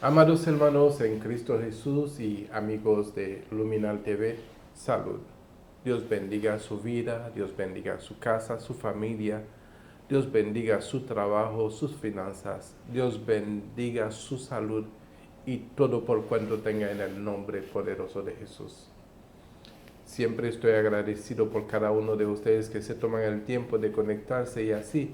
Amados hermanos en Cristo Jesús y amigos de Luminal TV, salud. Dios bendiga su vida, Dios bendiga su casa, su familia, Dios bendiga su trabajo, sus finanzas, Dios bendiga su salud y todo por cuanto tenga en el nombre poderoso de Jesús. Siempre estoy agradecido por cada uno de ustedes que se toman el tiempo de conectarse y así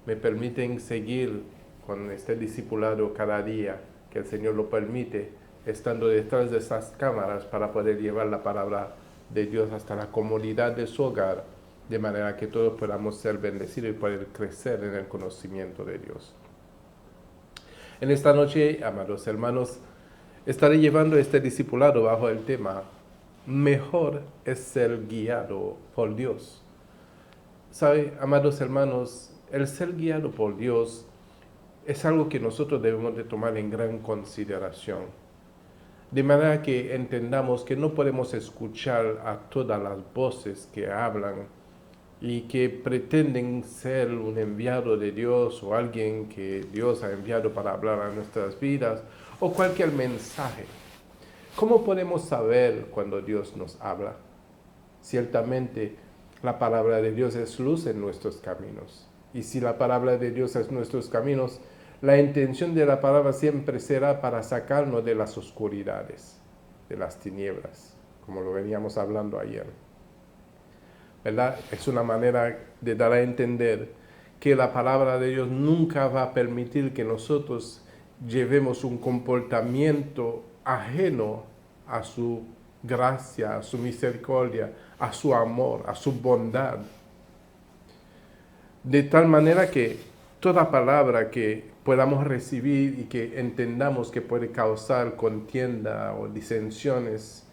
me permiten seguir con este discipulado cada día que el Señor lo permite, estando detrás de esas cámaras para poder llevar la palabra de Dios hasta la comodidad de su hogar, de manera que todos podamos ser bendecidos y poder crecer en el conocimiento de Dios. En esta noche, amados hermanos, estaré llevando este discipulado bajo el tema mejor es ser guiado por Dios. ¿Sabe, amados hermanos? El ser guiado por Dios es algo que nosotros debemos de tomar en gran consideración. De manera que entendamos que no podemos escuchar a todas las voces que hablan y que pretenden ser un enviado de Dios o alguien que Dios ha enviado para hablar a nuestras vidas o cualquier mensaje. ¿Cómo podemos saber cuando Dios nos habla? Ciertamente, la palabra de Dios es luz en nuestros caminos. Y si la palabra de Dios es nuestros caminos, la intención de la palabra siempre será para sacarnos de las oscuridades, de las tinieblas, como lo veníamos hablando ayer. ¿Verdad? Es una manera de dar a entender que la palabra de Dios nunca va a permitir que nosotros llevemos un comportamiento ajeno a su gracia, a su misericordia, a su amor, a su bondad. De tal manera que toda palabra que podamos recibir y que entendamos que puede causar contienda o disensiones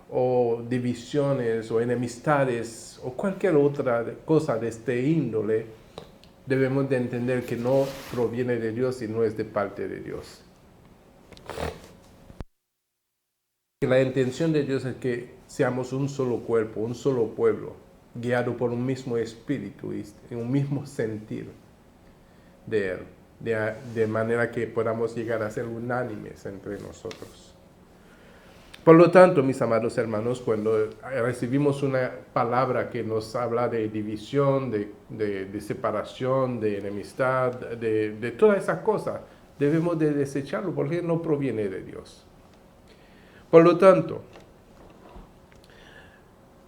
o divisiones o enemistades o cualquier otra cosa de este índole, debemos de entender que no proviene de Dios y no es de parte de Dios. La intención de Dios es que seamos un solo cuerpo, un solo pueblo, guiado por un mismo espíritu y un mismo sentir de Él, de manera que podamos llegar a ser unánimes entre nosotros. Por lo tanto, mis amados hermanos, cuando recibimos una palabra que nos habla de división, de separación, de enemistad, de todas esas cosas, debemos de desecharlo porque no proviene de Dios. Por lo tanto,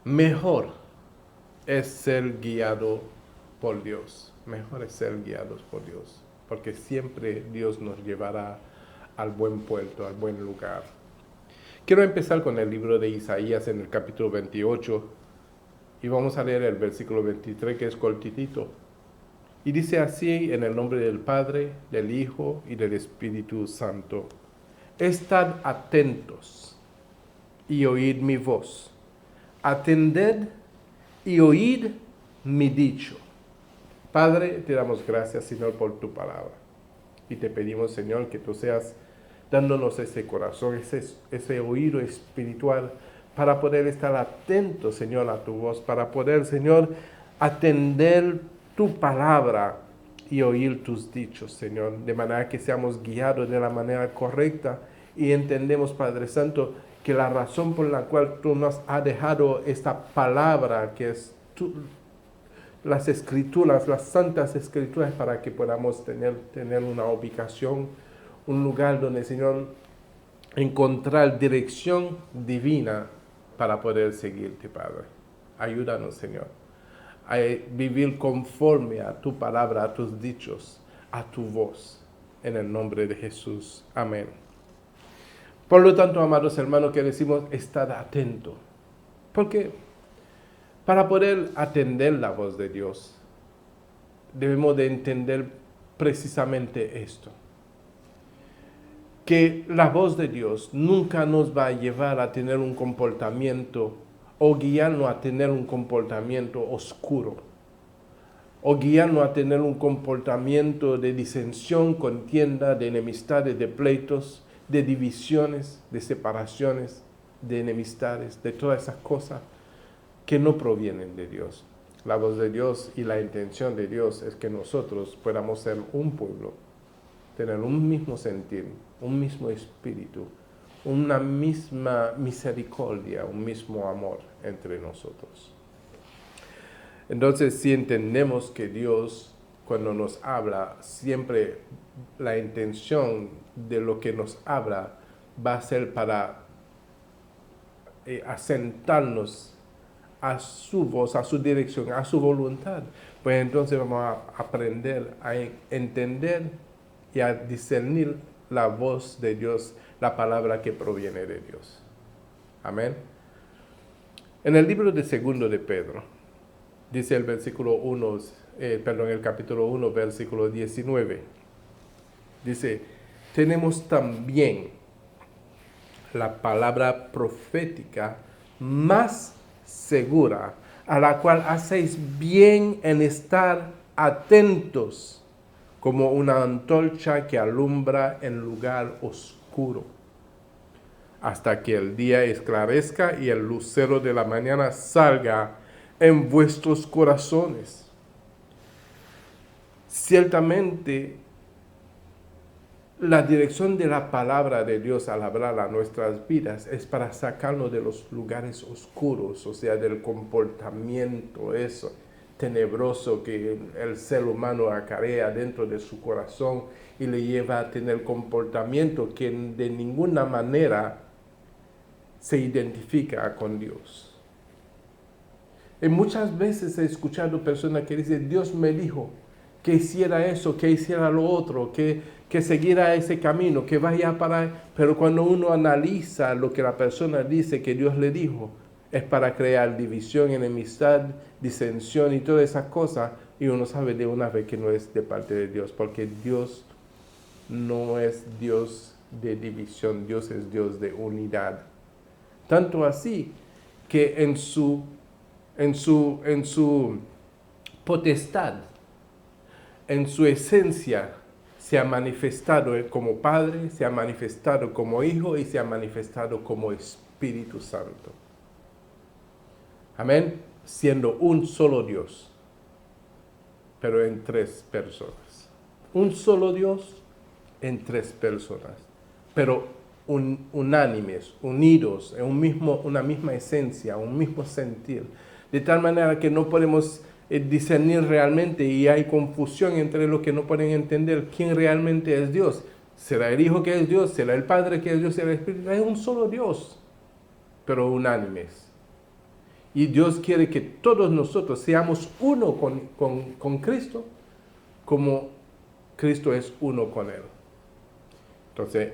mejor es ser guiado por Dios. Mejor es ser guiados por Dios, porque siempre Dios nos llevará al buen puerto, al buen lugar. Quiero empezar con el libro de Isaías en el capítulo 28 y vamos a leer el versículo 23 que es cortitito. Y dice así en el nombre del Padre, del Hijo y del Espíritu Santo. Estad atentos y oíd mi voz. Atended y oíd mi dicho. Padre, te damos gracias, Señor, por tu palabra. Y te pedimos, Señor, que tú seas dándonos ese corazón, ese oído espiritual, para poder estar atentos, Señor, a tu voz, para poder, Señor, atender tu palabra y oír tus dichos, Señor, de manera que seamos guiados de la manera correcta y entendemos, Padre Santo, que la razón por la cual tú nos has dejado esta palabra, que es las escrituras, las santas escrituras, para que podamos tener una ubicación, un lugar donde, Señor, encontrar dirección divina para poder seguirte, Padre. Ayúdanos, Señor, a vivir conforme a tu palabra, a tus dichos, a tu voz, en el nombre de Jesús. Amén. Por lo tanto, amados hermanos, que decimos, estad atento. Porque para poder atender la voz de Dios, debemos de entender precisamente esto. Que la voz de Dios nunca nos va a llevar a tener un comportamiento o guiarnos a tener un comportamiento oscuro, o guiarnos a tener un comportamiento de disensión, contienda, de enemistades, de pleitos, de divisiones, de separaciones, de enemistades, de todas esas cosas que no provienen de Dios. La voz de Dios y la intención de Dios es que nosotros podamos ser un pueblo tener un mismo sentir, un mismo espíritu, una misma misericordia, un mismo amor entre nosotros. Entonces, si entendemos que Dios, cuando nos habla, siempre la intención de lo que nos habla va a ser para asentarnos a su voz, a su dirección, a su voluntad, pues entonces vamos a aprender a entender y a discernir la voz de Dios, la palabra que proviene de Dios. Amén. En el libro de Segundo de Pedro, dice el el capítulo 1, versículo 19, dice, tenemos también la palabra profética más segura, a la cual hacéis bien en estar atentos, como una antorcha que alumbra en lugar oscuro, hasta que el día esclarezca y el lucero de la mañana salga en vuestros corazones. Ciertamente, la dirección de la palabra de Dios al hablar a nuestras vidas es para sacarnos de los lugares oscuros, o sea, del comportamiento eso tenebroso que el ser humano acarea dentro de su corazón y le lleva a tener comportamiento que de ninguna manera se identifica con Dios. Y muchas veces he escuchado personas que dicen, Dios me dijo que hiciera eso, que hiciera lo otro, que siguiera ese camino, que vaya para... Pero cuando uno analiza lo que la persona dice que Dios le dijo, es para crear división, enemistad, disensión y todas esas cosas, y uno sabe de una vez que no es de parte de Dios, porque Dios no es Dios de división, Dios es Dios de unidad. Tanto así que en su potestad, en su esencia, se ha manifestado como Padre, se ha manifestado como Hijo y se ha manifestado como Espíritu Santo. Amén. Siendo un solo Dios, pero en tres personas. Un solo Dios en tres personas, pero unánimes, unidos en una misma esencia, un mismo sentir. De tal manera que no podemos discernir realmente y hay confusión entre los que no pueden entender quién realmente es Dios. ¿Será el Hijo que es Dios? ¿Será el Padre que es Dios? ¿Será el Espíritu? Es un solo Dios, pero unánimes. Y Dios quiere que todos nosotros seamos uno con Cristo, como Cristo es uno con Él. Entonces,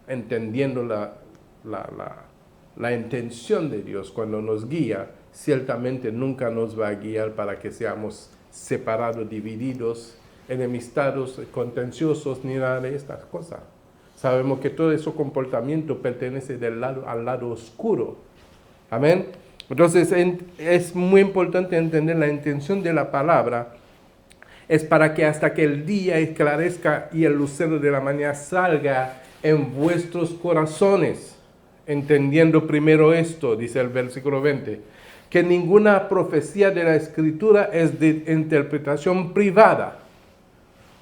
entendiendo la intención de Dios cuando nos guía, ciertamente nunca nos va a guiar para que seamos separados, divididos, enemistados, contenciosos, ni nada de estas cosas. Sabemos que todo ese comportamiento pertenece al lado oscuro. Amén. Entonces es muy importante entender la intención de la palabra. Es para que hasta que el día esclarezca y el lucero de la mañana salga en vuestros corazones. Entendiendo primero esto, dice el versículo 20, que ninguna profecía de la Escritura es de interpretación privada,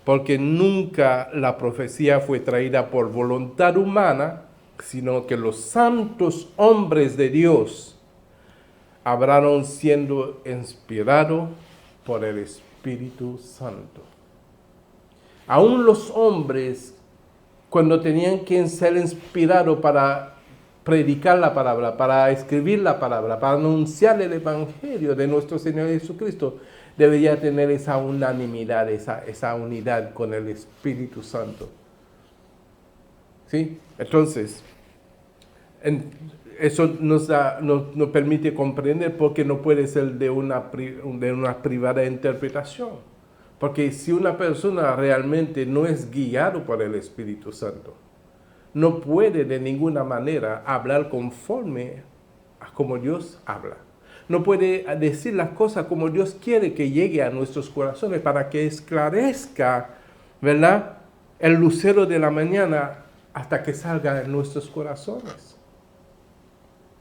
porque nunca la profecía fue traída por voluntad humana, sino que los santos hombres de Dios hablaron siendo inspirados por el Espíritu Santo. Aún los hombres, cuando tenían que ser inspirados para predicar la palabra, para escribir la palabra, para anunciar el Evangelio de nuestro Señor Jesucristo, debería tener esa unanimidad, esa unidad con el Espíritu Santo. ¿Sí? Entonces, eso nos permite comprender por qué no puede ser de una privada interpretación. Porque si una persona realmente no es guiado por el Espíritu Santo, no puede de ninguna manera hablar conforme a como Dios habla. No puede decir las cosas como Dios quiere que llegue a nuestros corazones para que esclarezca, ¿verdad?, el lucero de la mañana hasta que salga en nuestros corazones.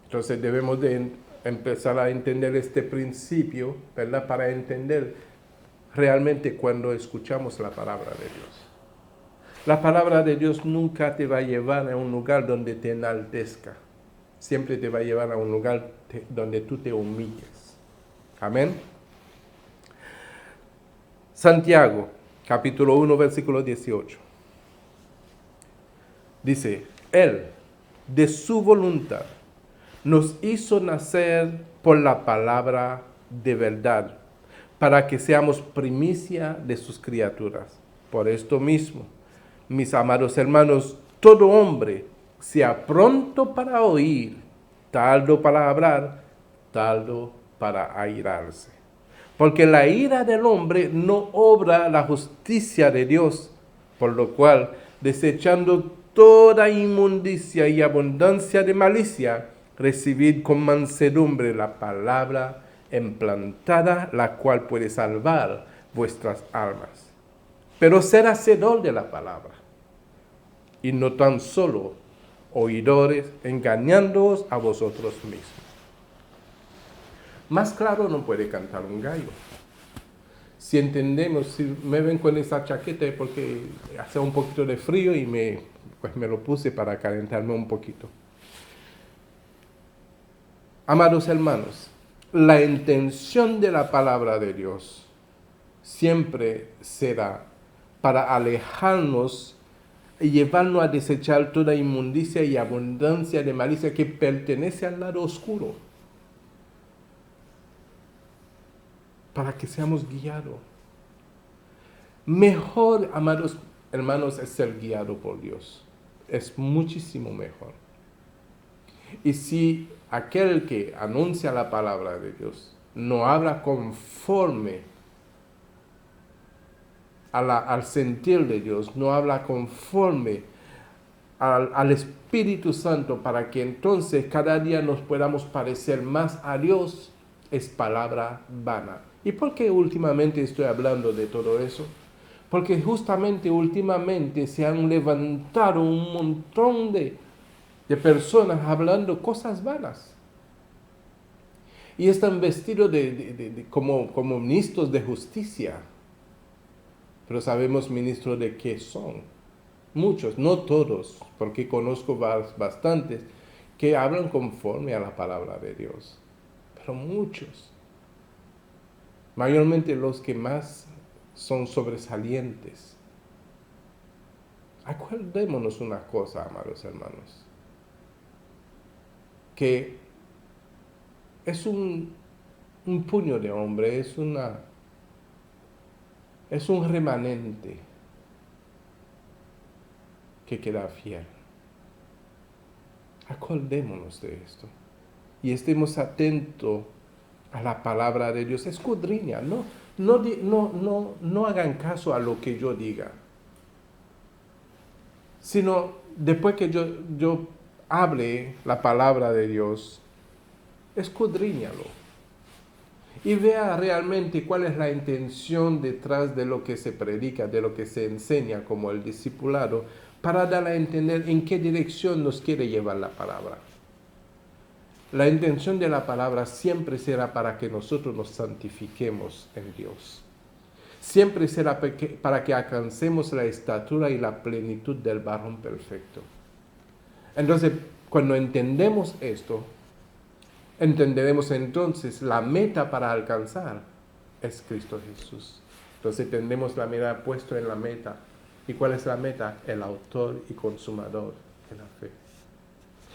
Entonces debemos de empezar a entender este principio, ¿verdad?, para entender realmente cuando escuchamos la palabra de Dios. La palabra de Dios nunca te va a llevar a un lugar donde te enaltezca. Siempre te va a llevar a un lugar donde tú te humilles. Amén. Santiago, capítulo 1, versículo 18. Dice, Él, de su voluntad, nos hizo nacer por la palabra de verdad, para que seamos primicia de sus criaturas. Por esto mismo, mis amados hermanos, todo hombre sea pronto para oír, tardo para hablar, tardo para airarse. Porque la ira del hombre no obra la justicia de Dios, por lo cual, desechando toda inmundicia y abundancia de malicia, recibid con mansedumbre la palabra implantada, la cual puede salvar vuestras almas. Pero ser hacedor de la palabra, y no tan solo oidores, engañándoos a vosotros mismos. Más claro no puede cantar un gallo. Si entendemos, si me ven con esa chaqueta es porque hace un poquito de frío y me lo puse para calentarme un poquito. Amados hermanos, la intención de la palabra de Dios siempre será para alejarnos y llevarnos a desechar toda inmundicia y abundancia de malicia que pertenece al lado oscuro, para que seamos guiados. Mejor, amados hermanos, es ser guiado por Dios. Es muchísimo mejor. Y si aquel que anuncia la palabra de Dios no habla conforme al sentir de Dios, no habla conforme al Espíritu Santo, para que entonces cada día nos podamos parecer más a Dios, es palabra vana. ¿Y por qué últimamente estoy hablando de todo eso? Porque justamente últimamente se han levantado un montón de personas hablando cosas vanas. Y están vestidos como ministros de justicia. Pero sabemos ministros de qué son. Muchos, no todos, porque conozco bastantes que hablan conforme a la palabra de Dios. Pero muchos. Mayormente los que más son sobresalientes. Acordémonos una cosa, amados hermanos, que es un puño de hombre, es un remanente que queda fiel. Acordémonos de esto y estemos atentos a la palabra de Dios. Escudriña, no hagan caso a lo que yo diga, sino después que yo hable la palabra de Dios, escudriñalo y vea realmente cuál es la intención detrás de lo que se predica, de lo que se enseña como el discipulado, para dar a entender en qué dirección nos quiere llevar la palabra. La intención de la palabra siempre será para que nosotros nos santifiquemos en Dios. Siempre será para que alcancemos la estatura y la plenitud del varón perfecto. Entonces, cuando entendemos esto, entenderemos entonces la meta para alcanzar es Cristo Jesús. Entonces tendremos la mirada puesta en la meta. ¿Y cuál es la meta? El autor y consumador de la fe.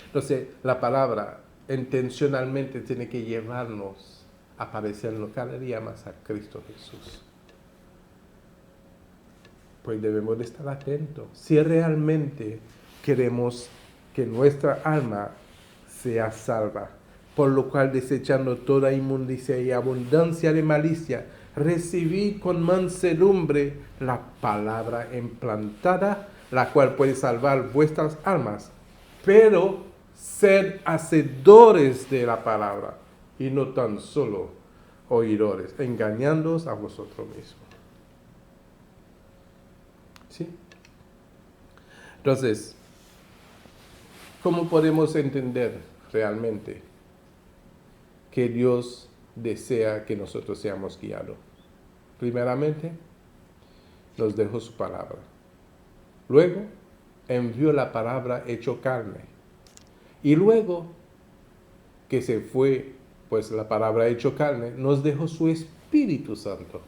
Entonces la palabra intencionalmente tiene que llevarnos a parecernos cada día más a Cristo Jesús. Pues debemos de estar atentos si realmente queremos que nuestra alma sea salva. Por lo cual, desechando toda inmundicia y abundancia de malicia, recibid con mansedumbre la palabra implantada, la cual puede salvar vuestras almas. Pero sed hacedores de la palabra, y no tan solo oidores, engañándoos a vosotros mismos. ¿Sí? Entonces, ¿cómo podemos entender realmente que Dios desea que nosotros seamos guiados? Primeramente, nos dejó su palabra. Luego envió la palabra hecho carne. Y luego que se fue, pues la palabra hecho carne, nos dejó su Espíritu Santo.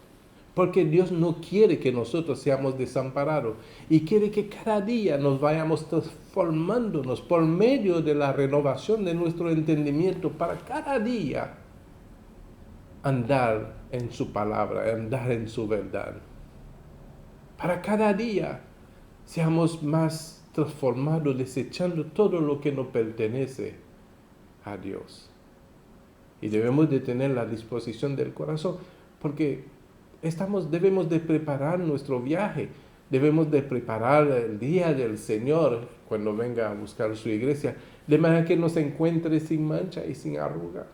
Porque Dios no quiere que nosotros seamos desamparados y quiere que cada día nos vayamos transformándonos por medio de la renovación de nuestro entendimiento para cada día andar en su palabra, andar en su verdad. Para cada día seamos más transformados, desechando todo lo que no pertenece a Dios. Y debemos de tener la disposición del corazón, porque debemos de preparar nuestro viaje, debemos de preparar el día del Señor cuando venga a buscar su iglesia, de manera que nos encuentre sin mancha y sin arruga.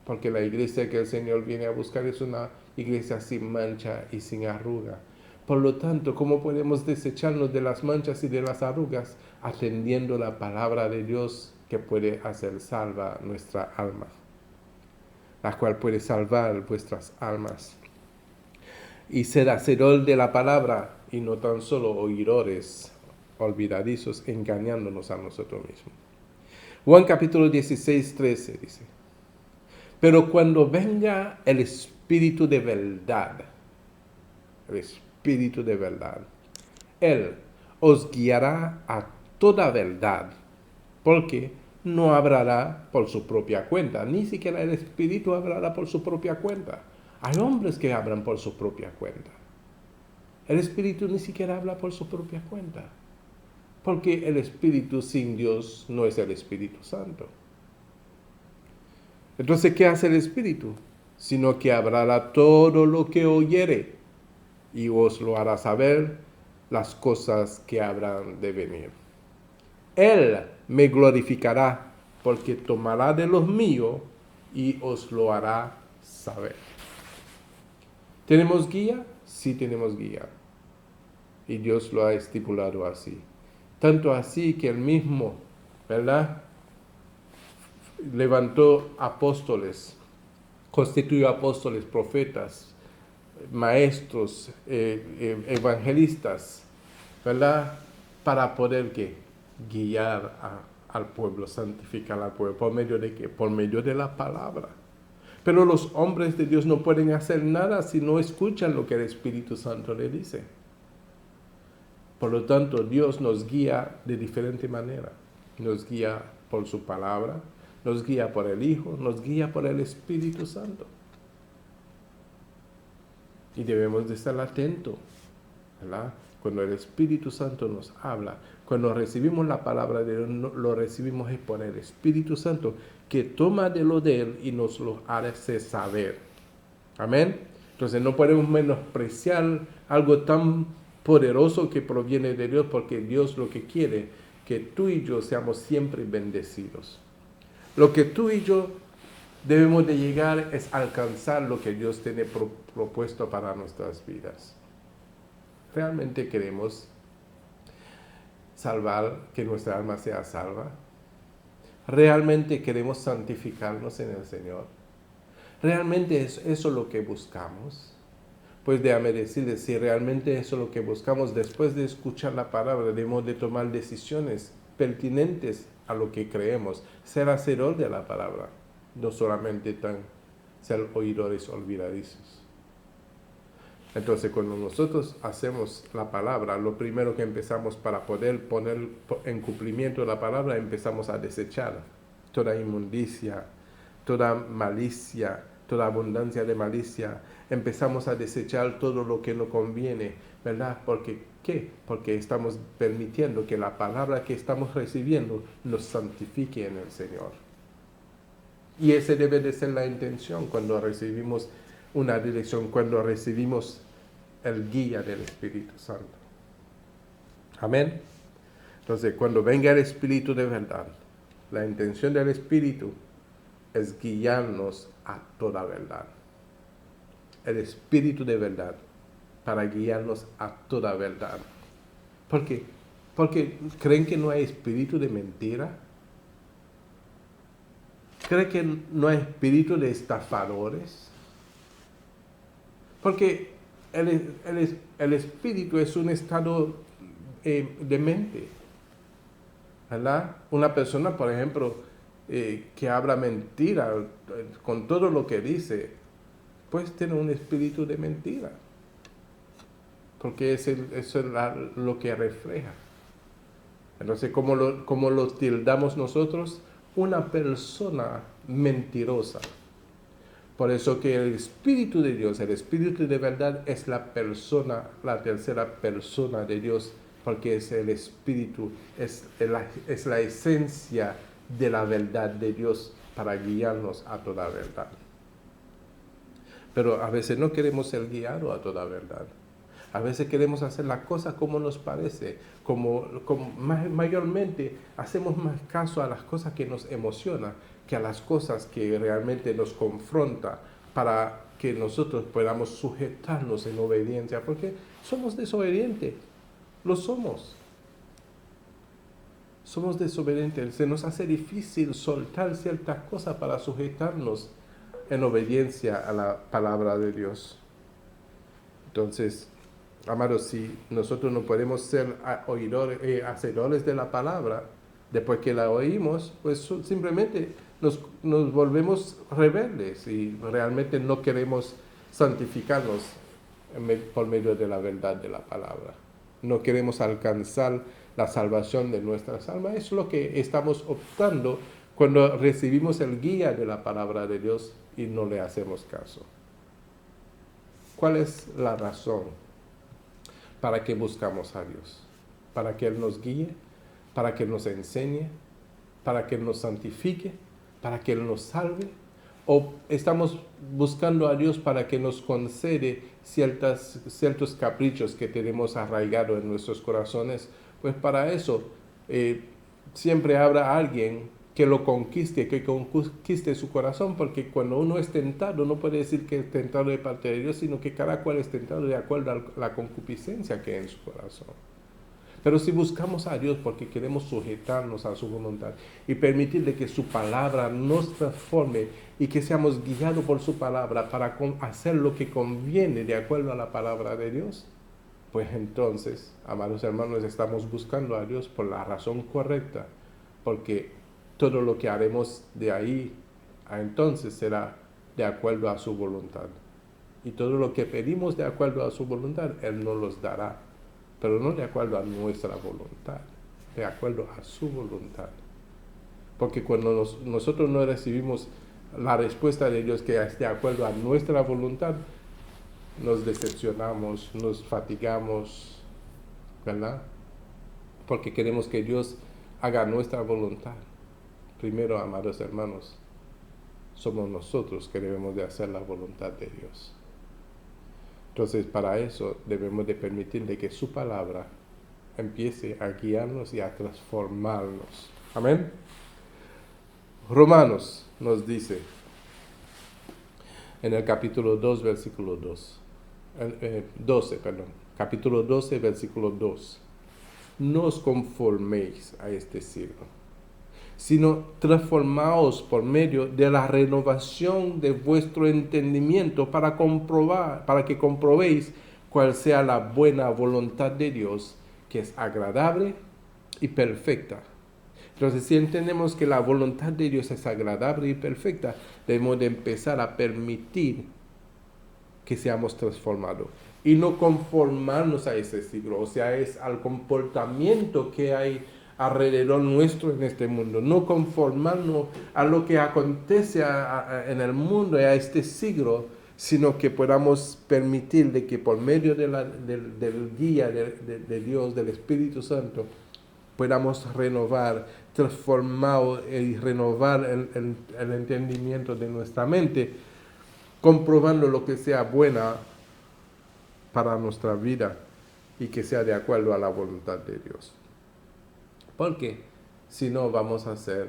Porque la iglesia que el Señor viene a buscar es una iglesia sin mancha y sin arruga. Por lo tanto, ¿cómo podemos desecharnos de las manchas y de las arrugas? Atendiendo la palabra de Dios que puede hacer salva nuestra alma, la cual puede salvar vuestras almas. Y ser hacedor de la palabra y no tan solo oidores olvidadizos, engañándonos a nosotros mismos. Juan capítulo 16, 13 dice: pero cuando venga el Espíritu de verdad, Él os guiará a toda verdad, porque no hablará por su propia cuenta, ni siquiera el Espíritu hablará por su propia cuenta. Hay hombres que hablan por su propia cuenta. El Espíritu ni siquiera habla por su propia cuenta, porque el Espíritu sin Dios no es el Espíritu Santo. Entonces, ¿qué hace el Espíritu? Sino que hablará todo lo que oyere y os lo hará saber las cosas que habrán de venir. Él me glorificará porque tomará de los míos y os lo hará saber. ¿Tenemos guía? Sí tenemos guía. Y Dios lo ha estipulado así. Tanto así que él mismo, ¿verdad?, levantó apóstoles, constituyó apóstoles, profetas, maestros, evangelistas, ¿verdad?, para poder guiar al pueblo, santificar al pueblo. ¿Por medio de qué? Por medio de la palabra. Pero los hombres de Dios no pueden hacer nada si no escuchan lo que el Espíritu Santo le dice. Por lo tanto, Dios nos guía de diferente manera. Nos guía por su palabra, nos guía por el Hijo, nos guía por el Espíritu Santo. Y debemos de estar atentos, ¿verdad? Cuando el Espíritu Santo nos habla, cuando recibimos la palabra de Dios, lo recibimos es por el Espíritu Santo, que toma de lo de Él y nos lo hace saber. Amén. Entonces no podemos menospreciar algo tan poderoso que proviene de Dios, porque Dios lo que quiere, que tú y yo seamos siempre bendecidos. Lo que tú y yo debemos de llegar es alcanzar lo que Dios tiene propuesto para nuestras vidas. ¿Realmente queremos salvar, que nuestra alma sea salva? ¿Realmente queremos santificarnos en el Señor? ¿Realmente es eso lo que buscamos? Pues déjame decirles, si realmente eso es lo que buscamos, después de escuchar la palabra, debemos de tomar decisiones pertinentes a lo que creemos, ser hacedor de la palabra, no solamente ser oidores olvidadizos. Entonces, cuando nosotros hacemos la palabra, lo primero que empezamos para poder poner en cumplimiento la palabra, empezamos a desechar toda inmundicia, toda malicia, toda abundancia de malicia. Empezamos a desechar todo lo que no conviene, ¿verdad? ¿Qué? Porque estamos permitiendo que la palabra que estamos recibiendo nos santifique en el Señor. Y esa debe de ser la intención cuando recibimos una dirección, cuando recibimos el guía del Espíritu Santo. Amén. Entonces, cuando venga el Espíritu de verdad, la intención del Espíritu es guiarnos a toda verdad. El Espíritu de verdad, para guiarnos a toda verdad. ¿Por qué? Porque creen que no hay espíritu de mentira. ¿Creen que no hay espíritu de estafadores? Porque el espíritu es un estado demente, ¿verdad? Una persona, por ejemplo, que habla mentira con todo lo que dice, pues tiene un espíritu de mentira, porque eso es lo que refleja. Entonces, ¿cómo lo tildamos nosotros? Una persona mentirosa. Por eso que el Espíritu de Dios, el Espíritu de verdad, es la persona, la tercera persona de Dios, porque es el Espíritu, es la esencia de la verdad de Dios para guiarnos a toda verdad. Pero a veces no queremos ser guiados a toda verdad. A veces queremos hacer las cosas como nos parece, mayormente hacemos más caso a las cosas que nos emocionan que a las cosas que realmente nos confrontan para que nosotros podamos sujetarnos en obediencia, porque somos desobedientes, lo somos. Somos desobedientes, se nos hace difícil soltar ciertas cosas para sujetarnos en obediencia a la palabra de Dios. Entonces, amados, si nosotros no podemos ser hacedores de la palabra, después que la oímos, pues simplemente nos volvemos rebeldes y realmente no queremos santificarnos por medio de la verdad de la palabra. No queremos alcanzar la salvación de nuestras almas. Es lo que estamos optando cuando recibimos el guía de la palabra de Dios y no le hacemos caso. ¿Cuál es la razón para que buscamos a Dios? ¿Para que Él nos guíe? ¿Para que Él nos enseñe? ¿Para que Él nos santifique? ¿Para que Él nos salve? ¿O estamos buscando a Dios para que nos concede ciertos caprichos que tenemos arraigados en nuestros corazones? Pues para eso siempre habrá alguien que lo conquiste, que conquiste su corazón, porque cuando uno es tentado, no puede decir que es tentado de parte de Dios, sino que cada cual es tentado de acuerdo a la concupiscencia que hay en su corazón. Pero si buscamos a Dios porque queremos sujetarnos a su voluntad y permitirle que su palabra nos transforme y que seamos guiados por su palabra para hacer lo que conviene de acuerdo a la palabra de Dios, pues entonces, amados hermanos, estamos buscando a Dios por la razón correcta, porque todo lo que haremos de ahí a entonces será de acuerdo a su voluntad. Y todo lo que pedimos de acuerdo a su voluntad, Él nos los dará, pero no de acuerdo a nuestra voluntad, de acuerdo a su voluntad. Porque cuando nosotros no recibimos la respuesta de Dios que es de acuerdo a nuestra voluntad, nos decepcionamos, nos fatigamos, ¿verdad? Porque queremos que Dios haga nuestra voluntad. Primero, amados hermanos, somos nosotros que debemos de hacer la voluntad de Dios. Entonces, para eso debemos de permitirle que su palabra empiece a guiarnos y a transformarnos. Amén. Romanos nos dice en el capítulo 2, versículo 12, capítulo 12, versículo 2. No os conforméis a este siglo, sino transformaos por medio de la renovación de vuestro entendimiento para que comprobéis cuál sea la buena voluntad de Dios, que es agradable y perfecta. Entonces, si entendemos que la voluntad de Dios es agradable y perfecta, debemos de empezar a permitir que seamos transformados y no conformarnos a ese siglo, o sea, es al comportamiento que hay alrededor nuestro en este mundo, no conformarnos a lo que acontece en el mundo y a este siglo, sino que podamos permitir de que por medio del guía de Dios, del Espíritu Santo, podamos renovar, transformar y renovar el entendimiento de nuestra mente, comprobando lo que sea buena para nuestra vida y que sea de acuerdo a la voluntad de Dios. Porque si no vamos a ser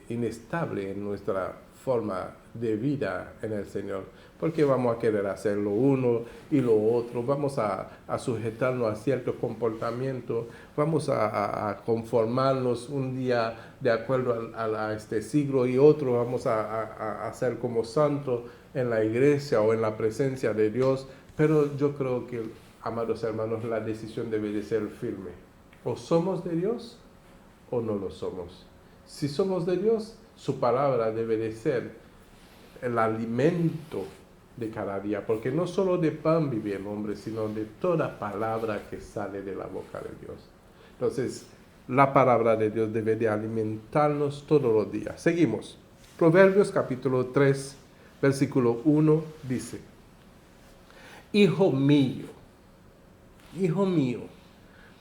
inestable en nuestra forma de vida en el Señor, porque vamos a querer hacer lo uno y lo otro, vamos a sujetarnos a ciertos comportamientos, vamos a conformarnos un día de acuerdo a este siglo y otro vamos a ser como santos en la iglesia o en la presencia de Dios, pero yo creo que, amados hermanos, la decisión debe de ser firme. O somos de Dios o no lo somos. Si somos de Dios, su palabra debe de ser el alimento de cada día, porque no solo de pan vive el hombre, sino de toda palabra que sale de la boca de Dios. Entonces, la palabra de Dios debe de alimentarnos todos los días. Seguimos. Proverbios capítulo 3, versículo 1 dice: Hijo mío,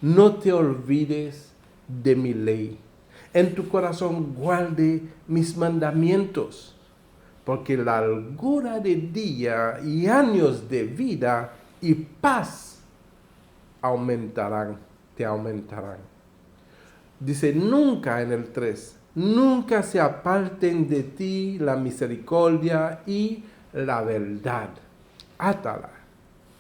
no te olvides de mi ley. En tu corazón guarde mis mandamientos, porque la largura de día y años de vida y paz te aumentarán. Dice, nunca en el 3, nunca se aparten de ti la misericordia y la verdad. Átala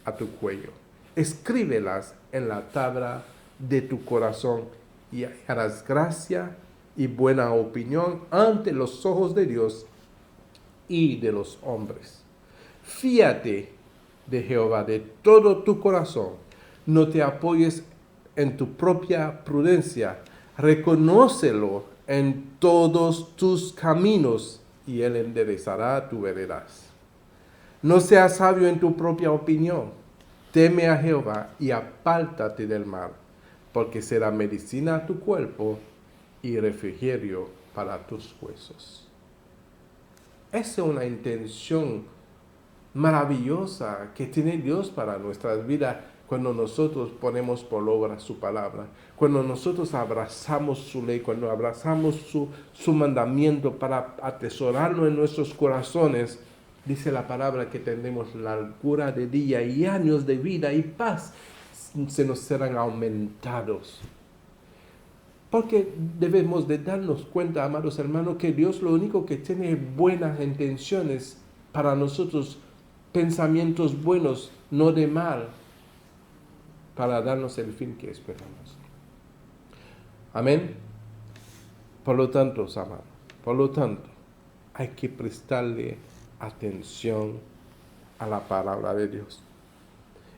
a tu cuello, escríbelas en la tabla de tu corazón y harás gracia y buena opinión ante los ojos de Dios y de los hombres. Fíate de Jehová de todo tu corazón, no te apoyes en tu propia prudencia, reconócelo en todos tus caminos y él enderezará tus veredas. No seas sabio en tu propia opinión, teme a Jehová y apártate del mal, porque será medicina a tu cuerpo y refrigerio para tus huesos. Esa es una intención maravillosa que tiene Dios para nuestras vidas cuando nosotros ponemos por obra su palabra, cuando nosotros abrazamos su ley, cuando abrazamos su mandamiento para atesorarlo en nuestros corazones. Dice la palabra que tendremos largura de día y años de vida y paz se nos serán aumentados. Porque debemos de darnos cuenta, amados hermanos, que Dios lo único que tiene es buenas intenciones para nosotros, pensamientos buenos, no de mal, para darnos el fin que esperamos. Amén. Por lo tanto, amados, hay que prestarle atención a la palabra de Dios.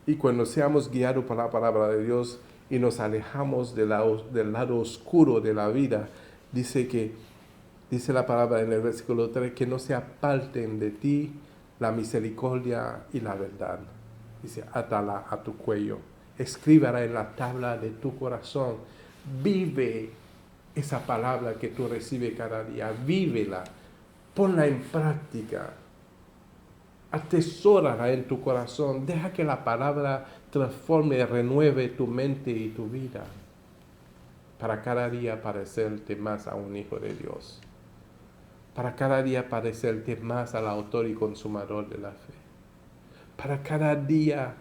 Y cuando seamos guiados por la palabra de Dios y nos alejamos del lado oscuro de la vida, dice la palabra en el versículo 3, que no se aparten de ti la misericordia y la verdad. Dice, átala a tu cuello, escríbela en la tabla de tu corazón. Vive esa palabra que tú recibes cada día, vívela, ponla en práctica. Atesórala en tu corazón, deja que la palabra transforme, renueve tu mente y tu vida para cada día parecerte más a un hijo de Dios, para cada día parecerte más al autor y consumador de la fe, para cada día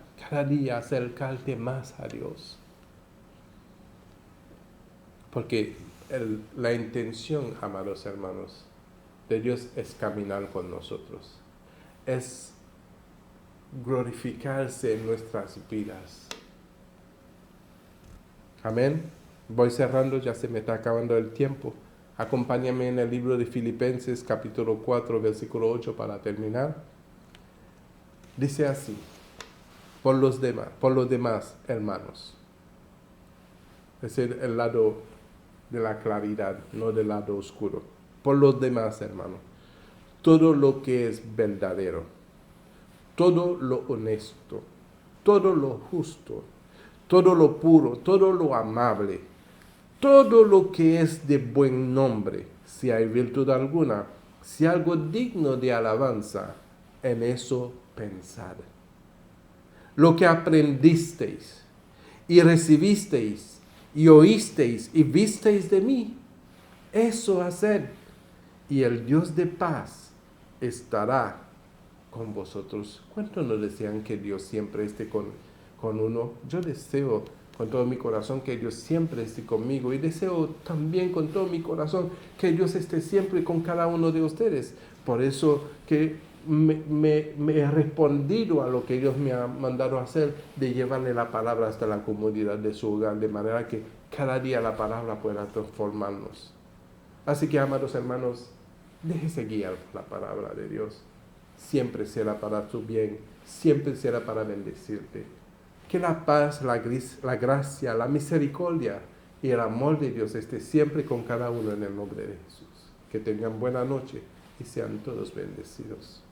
acercarte más a Dios. Porque la intención, amados hermanos, de Dios es caminar con nosotros, es glorificarse en nuestras vidas. Amén. Voy cerrando, ya se me está acabando el tiempo. Acompáñame en el libro de Filipenses capítulo 4, versículo 8 para terminar. Dice así: por los demás, hermanos. Es el lado de la claridad, no del lado oscuro. Por los demás, hermanos, todo lo que es verdadero, todo lo honesto, todo lo justo, todo lo puro, todo lo amable, todo lo que es de buen nombre, si hay virtud alguna, si algo digno de alabanza, en eso pensad. Lo que aprendisteis y recibisteis y oísteis y visteis de mí, eso haced, y el Dios de paz estará con vosotros. ¿Cuántos nos desean que Dios siempre esté con uno? Yo deseo con todo mi corazón que Dios siempre esté conmigo, y deseo también con todo mi corazón que Dios esté siempre con cada uno de ustedes. Por eso que me he respondido a lo que Dios me ha mandado hacer, de llevarle la palabra hasta la comodidad de su hogar, de manera que cada día la palabra pueda transformarnos. Así que, amados hermanos, déjese guiar por la palabra de Dios. Siempre será para tu bien, siempre será para bendecirte. Que la paz, la gracia, la misericordia y el amor de Dios esté siempre con cada uno en el nombre de Jesús. Que tengan buena noche y sean todos bendecidos.